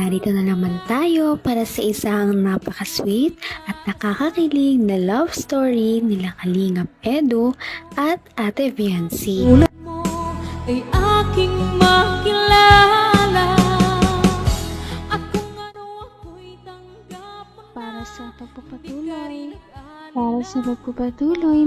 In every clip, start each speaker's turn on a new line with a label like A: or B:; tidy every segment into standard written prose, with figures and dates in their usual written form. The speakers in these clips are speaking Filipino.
A: Narito na naman tayo para sa isang napaka-sweet at nakakakilig na love story nila Kalingap Edu at Ate Viancy.
B: Una mo ay aking makilala at kung ano ako'y tanggap
C: para sa pagpapatuloy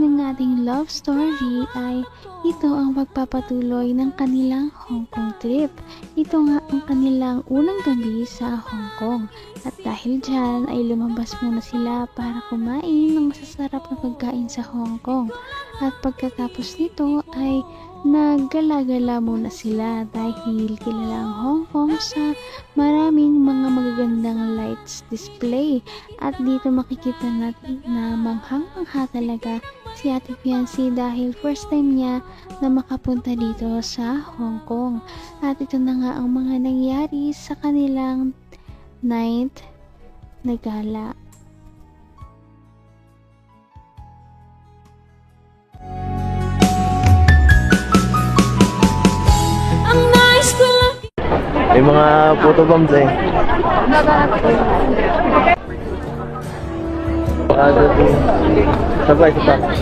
C: ng ating love story ay ito ang pagpapatuloy ng kanilang Hong Kong trip. Ito nga ang kanilang unang gabi sa Hong Kong at dahil dyan ay lumabas muna sila para kumain ng masasarap na pagkain sa Hong Kong at pagkatapos nito ay naggala-gala muna sila dahil kilala ang Hong Kong sa maraming mga magagandang lights display at dito makikita natin na manghang-mangha talaga si Ate Viancy dahil first time niya na makapunta dito sa Hong Kong at ito na nga ang mga nangyari sa kanilang night na gala.
D: May mga photo bombs eh. Sabay, sabay.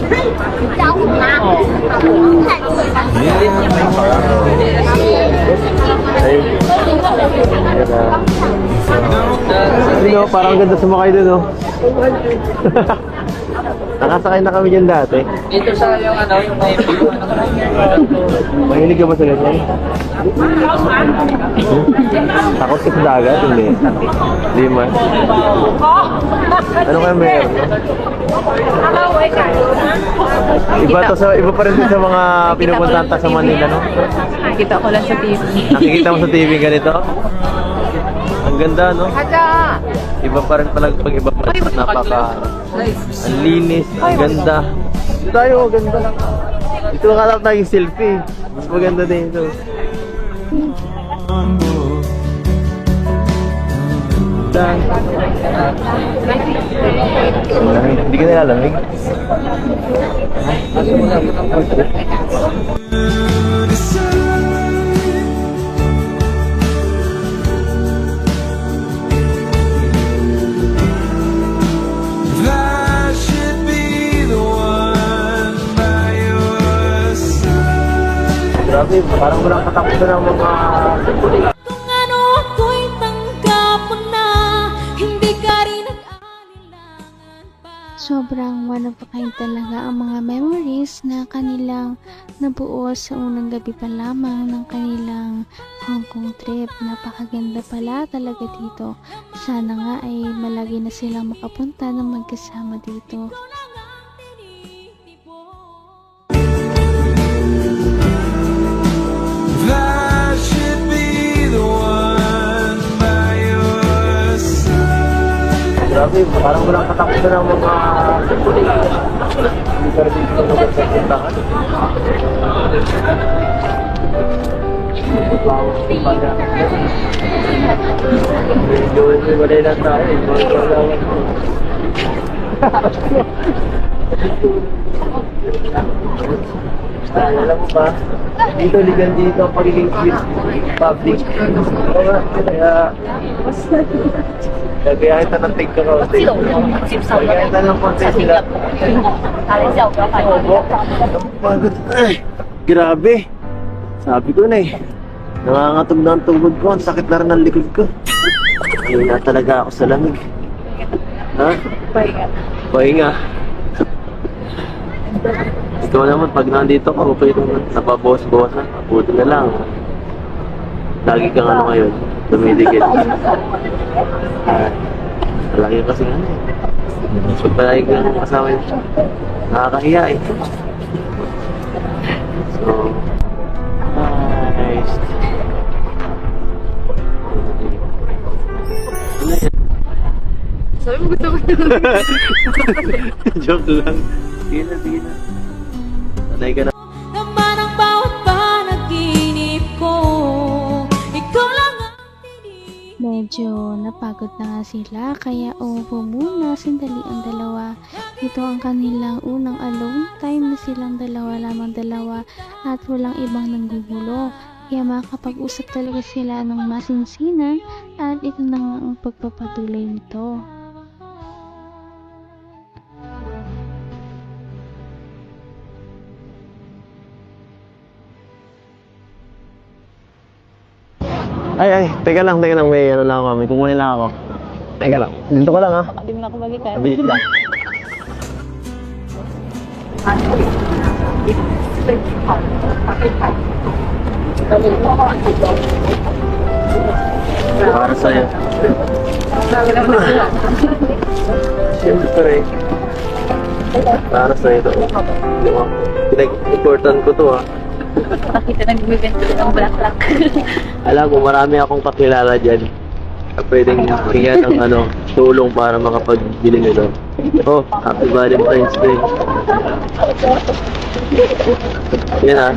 D: Ay, parang ganda sumakay dun, oh. Nakasakay na kami dyan dati.
E: Dito sa yung may
D: Mahilig ka ba sa ganyan? Takot ka sa dagat? Hindi. Hindi man. Ano kaya meron? Iba pa rin sa mga pinupuntahan sa Manila, no?
F: Nakikita ko lang sa TV.
D: Nakikita mo sa TV ganito? Ang ganda, no? Iba pa rin pala pag iba pa rin. Ang linis, ang ganda. Dito tayo, ganda lang. Dito nakatap tayong selfie. Mas maganda din ito. Hindi ka nilalamig? Grabe, parang walang katapusan ng mga...
B: kung ano ako'y tanggap mo na hindi ka rin nag-alinlangan pa.
C: Sobrang one of a kind talaga ang mga memories na kanilang nabuo sa unang gabi pa lamang ng kanilang Hong Kong trip. Napakaganda pala talaga dito. Sana nga ay malagi na silang makapunta ng magkasama dito.
D: Grabe, parang walang katapusan ng mga... Hindi ka rin dito sa puntahan. Medyo walay lang tayo eh. Alam mo ba, dito ligan dito ang pagiging public. Kaya gagayahin na ng tig ka kaunti. Gagayahin na ng konti sila. Pagod. Ay, grabe. Sabi ko na eh. Nangangatog na ang tungkod ko. Ang sakit na rin ang likod ko. Ayun na talaga ako sa lamig. Ha? Pahinga. Ikaw naman, pag nandito ka, okay naman. Napabawas-bawasan. Buti na lang. Lagi kang ano ngayon. Dumidikit. Lagi kasi ano eh. Pag palagi kang kasama yun, nakakahiya eh. So, nice. Ano yan?
F: Sabi mo gusto ko
D: Joke lang. Sige na, sige na. Sanay ka na.
B: Naman ang bawat panaginip ko, ikaw lang ang tinig.
C: Medyo napagod na nga sila kaya uupo muna sandali ang dalawa. Ito ang kanilang unang alone time na silang dalawa lamang at walang ibang nanggugulo. Kaya makakapag-usap talaga sila ng masinsinan at ito na nga ang pagpapatuloy nito.
D: Ay, teka lang, may ano lang ako, may kukunin lang ako. Teka lang, dito ka lang ha.
F: Hindi mo na ako magitan.
D: Mabilis lang. Para sa'yo. Siyempre. Para sa'yo ito. Pinag-important ko to ha.
F: Nakita nagbibenta ng black.
D: Alam mo, marami akong kakilala dyan na pwedeng bigyan ng tulong para makapagbili nito. Oh, Happy Valentine's Day. Yan ha.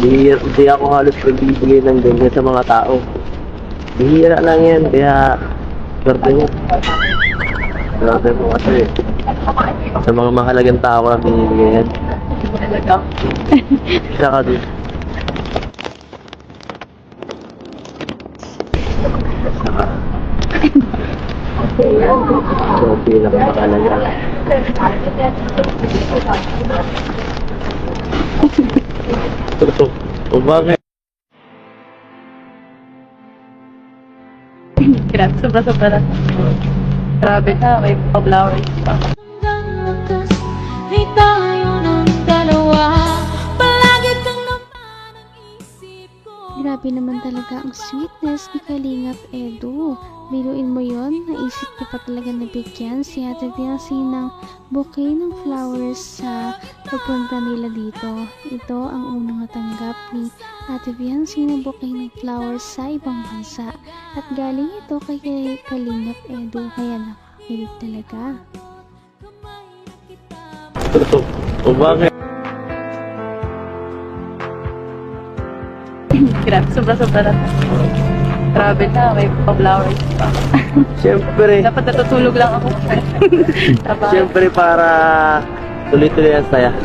D: Hindi ako halos pagbibigay ng ganyan sa mga tao. Bihira lang yan, kaya swerte mo. Swerte mo kasi sa mga mahalagang tao ko lang binibigay yan. Isa ka din. Saka so, pinakamahalaga. O bakit?
F: Grabe, sobra-sobra na. Grabe na, may flowers pa.
B: Hanggang wakas ay tayo ng dalawa. Palagi kang naman ang isip ko.
C: Grabe naman talaga ang sweetness ni Kalingap Edu. Biruin mo yon, naisip niya pa talaga na bigyan si Ate Biancy ng bouquet ng flowers sa pagpunta nila dito. Ito ang unang natanggap ni Ate Biancy ng bouquet ng flowers sa ibang bansa. At galing ito kay Kalingap Edu, kaya nakakilig talaga.
D: O bakit?
F: Grabe, sobra-sobra na. Grabe na, may flowers pa.
D: Siyempre.
F: Dapat natutulog lang ako.
D: Siyempre para tuloy-tuloy ang saya.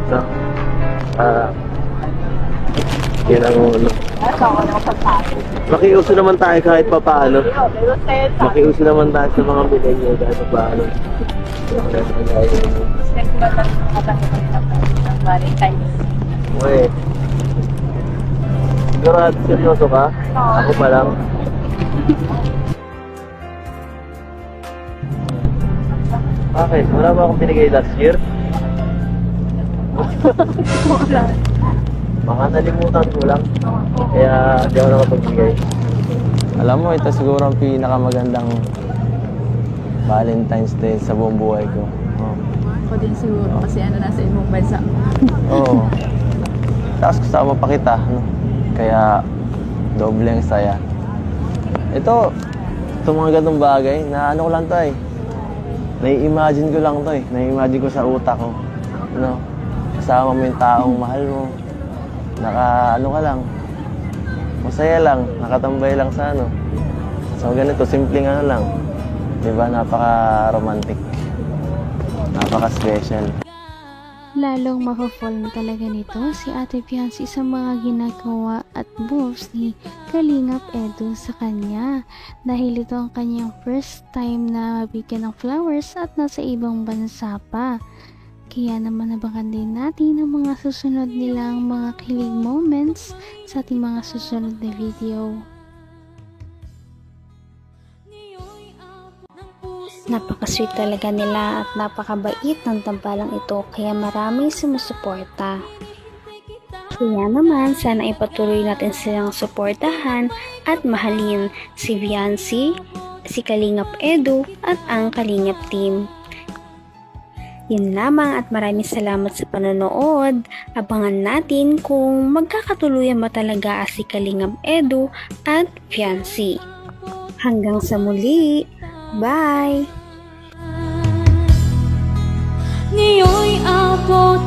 D: No? Yan ang makiuso naman tayo kahit pa paano. Makiuso naman tayo sa mga millennial kahit pa paano.
F: Next month lang ng Valentine's.
D: Uy. Sigurado seryoso ka? Ako pa lang. Bakit? Wala ba akong binigay last year?
F: Wala.
D: Baka nalimutan ko lang. Kaya di ako nakapagbigay.
G: Alam mo, ito siguro ang pinakamagandang Valentine's Day sa buong buhay ko. Oh.
F: Ako din siguro kasi nasa ibang bansa.
G: Oo. Tapos kasama pa kita, no? Kaya doble ang saya. Ito mga ganung bagay na ko lang to eh. Nai-imagine ko lang to eh. Nai-imagine ko sa utak ko. No? Kasama mo yung taong mahal mo. Ka lang. Masaya lang. Nakatambay lang sa So ganito, simpleng lang. Diba? Napaka-romantic. Napaka-special.
C: Lalong mapafall na talaga nito si Ate Biancy sa mga ginagawa at moves ni Kalingap Edu sa kanya. Dahil ito ang kanyang first time na mabigyan ng flowers at nasa ibang bansa pa. Kaya naman nabangan din natin ang mga susunod nilang mga kilig moments sa ating mga susunod na video.
A: Napaka-sweet talaga nila at napakabait ng tambalang ito kaya maraming sumusuporta. Kaya naman sana ipatuloy natin silang suportahan at mahalin si Biancy, si Kalingap Edu at ang Kalingap team. Yun lamang at maraming salamat sa panonood. Abangan natin kung magkakatuluyan ba talaga si Kalingap Edu at Biancy. Hanggang sa muli! Bye!
B: Ngayon'y abot